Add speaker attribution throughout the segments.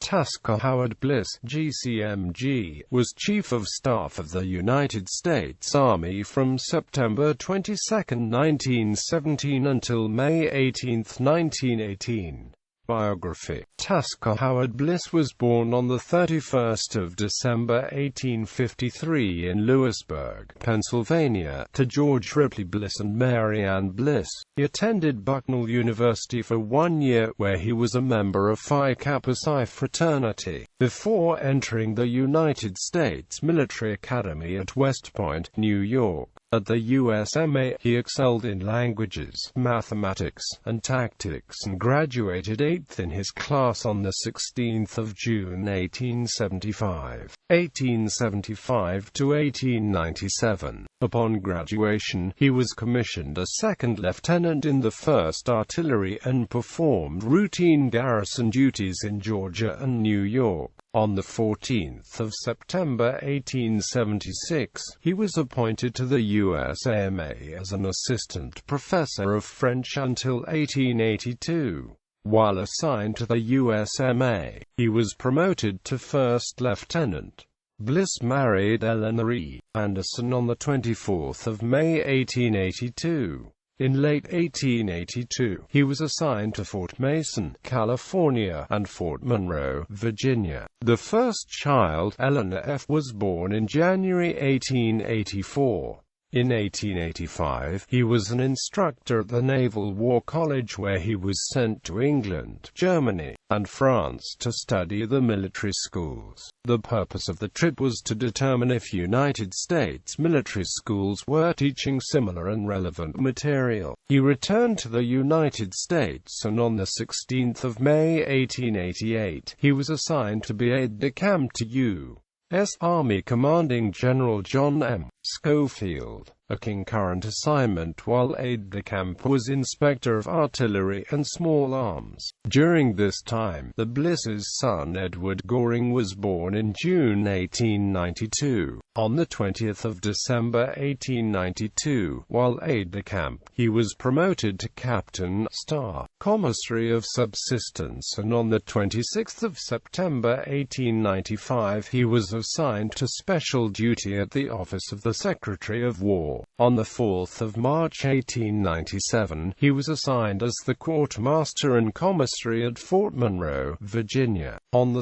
Speaker 1: Tasker Howard Bliss, GCMG, was Chief of Staff of the United States Army from September 22, 1917 until May 18, 1918. Biography. Tasker Howard Bliss was born on 31 December 1853 in Lewisburg, Pennsylvania, to George Ripley Bliss and Mary Ann Bliss. He attended Bucknell University for 1 year, where he was a member of Phi Kappa Psi fraternity, before entering the United States Military Academy at West Point, New York. At the USMA, he excelled in languages, mathematics, and tactics and graduated 8th in his class on 16 June 1875. 1875 to 1897. Upon graduation, he was commissioned a second lieutenant in the 1st Artillery and performed routine garrison duties in Georgia and New York. On 14 September 1876, he was appointed to the USAMA as an assistant professor of French until 1882. While assigned to the USMA, he was promoted to first lieutenant. Bliss married Eleanor E. Anderson on 24 May 1882. In late 1882, he was assigned to Fort Mason, California, and Fort Monroe, Virginia. The first child, Eleanor F., was born in January 1884. In 1885, he was an instructor at the Naval War College, where he was sent to England, Germany, and France to study the military schools. The purpose of the trip was to determine if United States military schools were teaching similar and relevant material. He returned to the United States, and on 16 May 1888, he was assigned to be aide-de-camp to U.S. Army Commanding General John M. Schofield, a concurrent assignment while aide-de-camp was Inspector of Artillery and Small Arms. During this time, the Bliss's son Edward Goring was born in June 1892. On 20 December 1892, while aide-de-camp, he was promoted to Captain, Star, Commissary of Subsistence, and on 26 September 1895 he was assigned to special duty at the Office of the Secretary of War. On 4 March 1897, he was assigned as the Quartermaster and Commissary at Fort Monroe, Virginia. On 2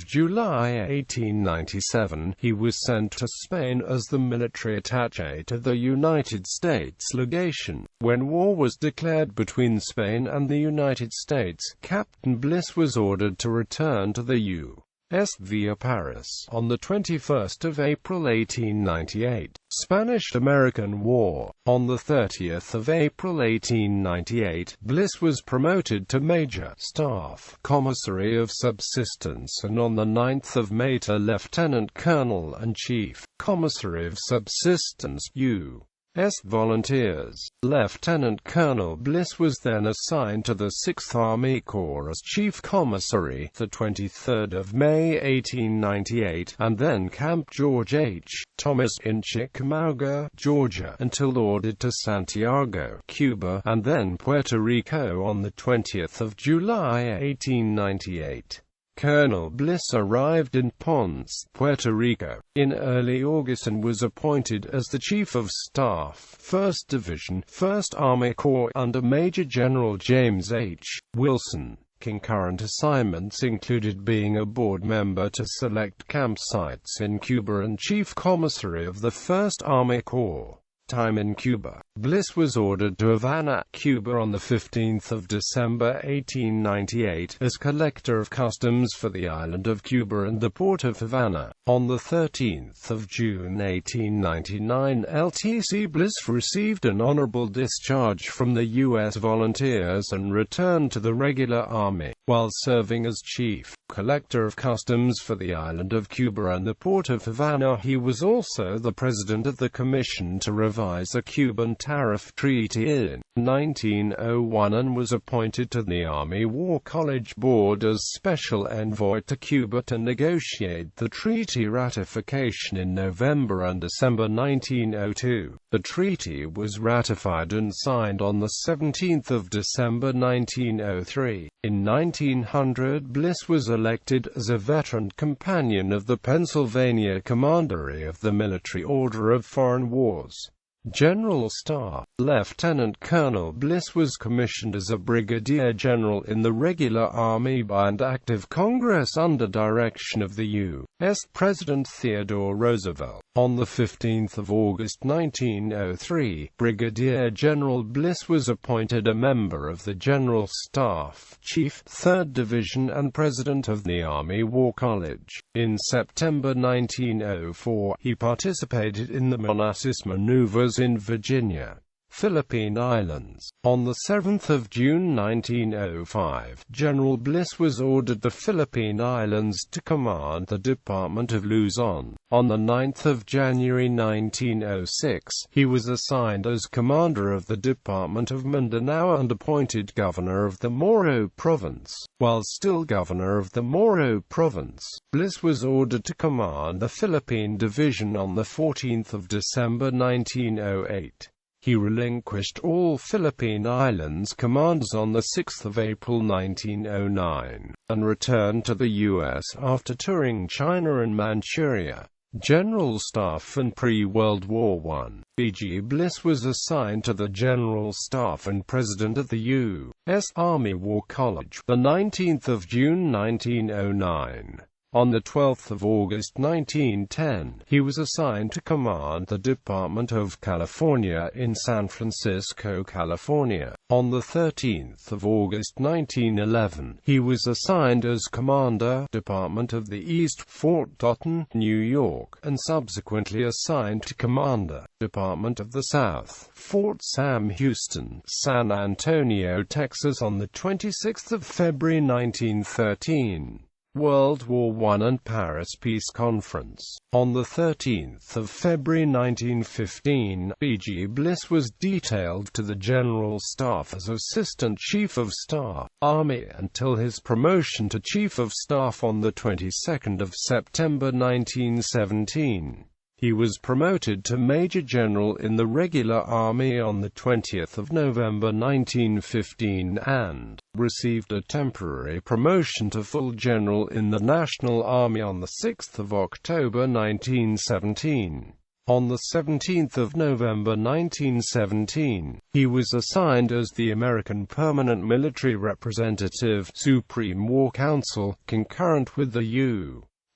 Speaker 1: July 1897, he was sent to Spain as the military attaché to the United States legation. When war was declared between Spain and the United States, Captain Bliss was ordered to return to the U.S. via Paris. On 21 April 1898, Spanish-American War. On 30 April 1898, Bliss was promoted to Major, Staff Commissary of Subsistence, and on 9 May to Lieutenant Colonel and Chief Commissary of Subsistence, U.S. Volunteers. Lieutenant Colonel Bliss was then assigned to the 6th Army Corps as Chief Commissary, 23 May 1898, and then Camp George H. Thomas in Chickamauga, Georgia, until ordered to Santiago, Cuba, and then Puerto Rico on 20 July 1898. Colonel Bliss arrived in Ponce, Puerto Rico, in early August and was appointed as the Chief of Staff, 1st Division, 1st Army Corps, under Major General James H. Wilson. Concurrent assignments included being a board member to select campsites in Cuba and Chief Commissary of the 1st Army Corps. Time in Cuba. Bliss was ordered to Havana, Cuba on 15 December 1898 as Collector of Customs for the island of Cuba and the port of Havana. On 13 June 1899, LTC Bliss received an honorable discharge from the U.S. Volunteers and returned to the regular army. While serving as Chief Collector of Customs for the island of Cuba and the port of Havana, he was also the President of the Commission to Revise revise a Cuban tariff treaty in 1901 and was appointed to the Army War College Board as special envoy to Cuba to negotiate the treaty ratification in November and December 1902. The treaty was ratified and signed on 17 December 1903. In 1900, Bliss was elected as a veteran companion of the Pennsylvania Commandery of the Military Order of Foreign Wars. General Staff. Lieutenant Colonel Bliss was commissioned as a brigadier general in the regular army by an act of Congress under direction of the U.S. President Theodore Roosevelt. On 15 August 1903, Brigadier General Bliss was appointed a member of the General Staff, Chief, 3rd Division and President of the Army War College. In September 1904, he participated in the Manassas maneuvers in Virginia, Philippine Islands. On 7 June 1905, General Bliss was ordered the Philippine Islands to command the Department of Luzon. On 9 January 1906, he was assigned as commander of the Department of Mindanao and appointed governor of the Moro Province. While still governor of the Moro Province, Bliss was ordered to command the Philippine Division on 14 December 1908. He relinquished all Philippine Islands commands on 6 April 1909, and returned to the U.S. after touring China and Manchuria. General Staff. And pre-World War I, B.G. Bliss was assigned to the General Staff and President of the U.S. Army War College, 19 June 1909. On 12 August 1910, he was assigned to command the Department of California in San Francisco, California. On 13 August 1911, he was assigned as Commander, Department of the East, Fort Dotton, New York, and subsequently assigned to Commander, Department of the South, Fort Sam Houston, San Antonio, Texas on 26 February 1913. World War I and Paris Peace Conference. On 13 February 1915, B.G. Bliss was detailed to the General Staff as Assistant Chief of Staff, Army until his promotion to Chief of Staff on the 22nd of September 1917. He was promoted to Major General in the regular army on 20 November 1915 and received a temporary promotion to full general in the National Army on 6 October 1917. On 17 November 1917, he was assigned as the American Permanent Military Representative, Supreme War Council, concurrent with the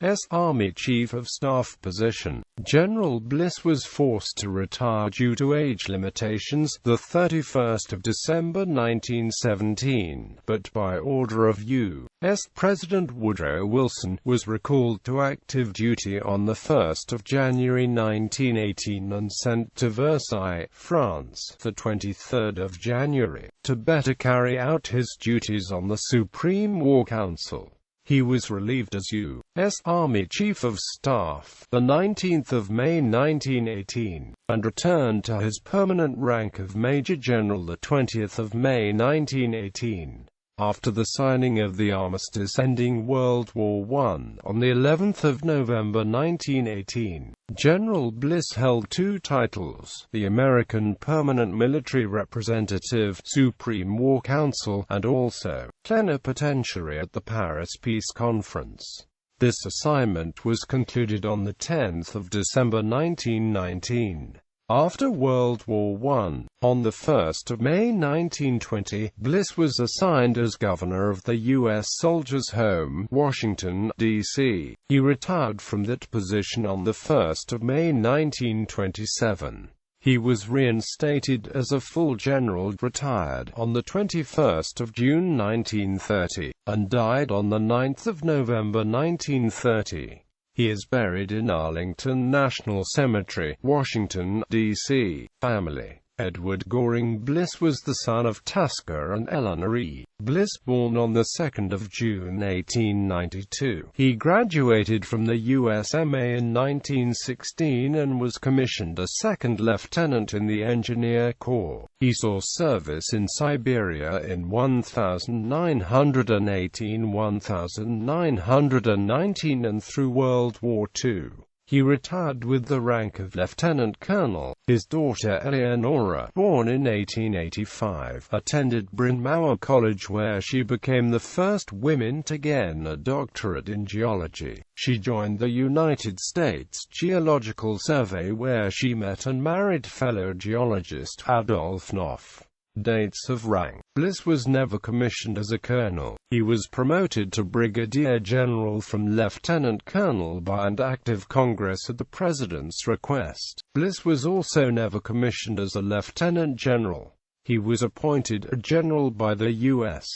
Speaker 1: U.S. Army Chief of Staff position. General Bliss was forced to retire due to age limitations 31 December 1917, but by order of U.S. President Woodrow Wilson, was recalled to active duty on 1 January 1918 and sent to Versailles, France, 23 January, to better carry out his duties on the Supreme War Council. He was relieved as U.S. Army Chief of Staff, 19 May 1918, and returned to his permanent rank of Major General 20 May 1918. After the signing of the armistice ending World War I on the 11th of November 1918, General Bliss held two titles, the American Permanent Military Representative, Supreme War Council, and also Plenipotentiary at the Paris Peace Conference. This assignment was concluded on the 10th of December 1919. After World War I, on 1 May 1920, Bliss was assigned as Governor of the U.S. Soldiers' Home, Washington, D.C. He retired from that position on 1 May 1927. He was reinstated as a full general, retired on 21 June 1930, and died on 9 November 1930. He is buried in Arlington National Cemetery, Washington, D.C. Family. Edward Goring Bliss was the son of Tasker and Eleanor E. Bliss, born on the 2nd of June 1892. He graduated from the USMA in 1916 and was commissioned a second lieutenant in the Engineer Corps. He saw service in Siberia in 1918–1919 and through World War II. He retired with the rank of lieutenant colonel. His daughter Eleonora, born in 1885, attended Bryn Mawr College where she became the first woman to gain a doctorate in geology. She joined the United States Geological Survey where she met and married fellow geologist Adolph Knopf. Dates of rank. Bliss was never commissioned as a colonel. He was promoted to brigadier general from lieutenant colonel by an act of Congress at the president's request. Bliss was also never commissioned as a lieutenant general. He was appointed a general by the U.S.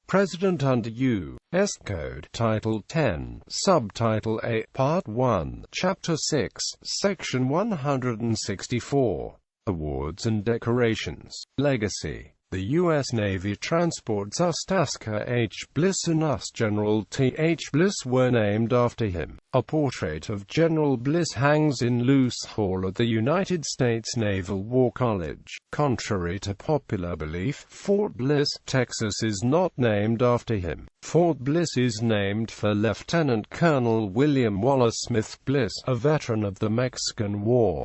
Speaker 1: President under U.S. Code, Title 10, Subtitle A, Part 1, Chapter 6, Section 164. Awards and decorations. Legacy. The U.S. Navy transports US Tasker H. Bliss and US General T. H. Bliss were named after him. A portrait of General Bliss hangs in Luce Hall at the United States Naval War College. Contrary to popular belief, Fort Bliss, Texas is not named after him. Fort Bliss is named for Lieutenant Colonel William Wallace Smith Bliss, a veteran of the Mexican War.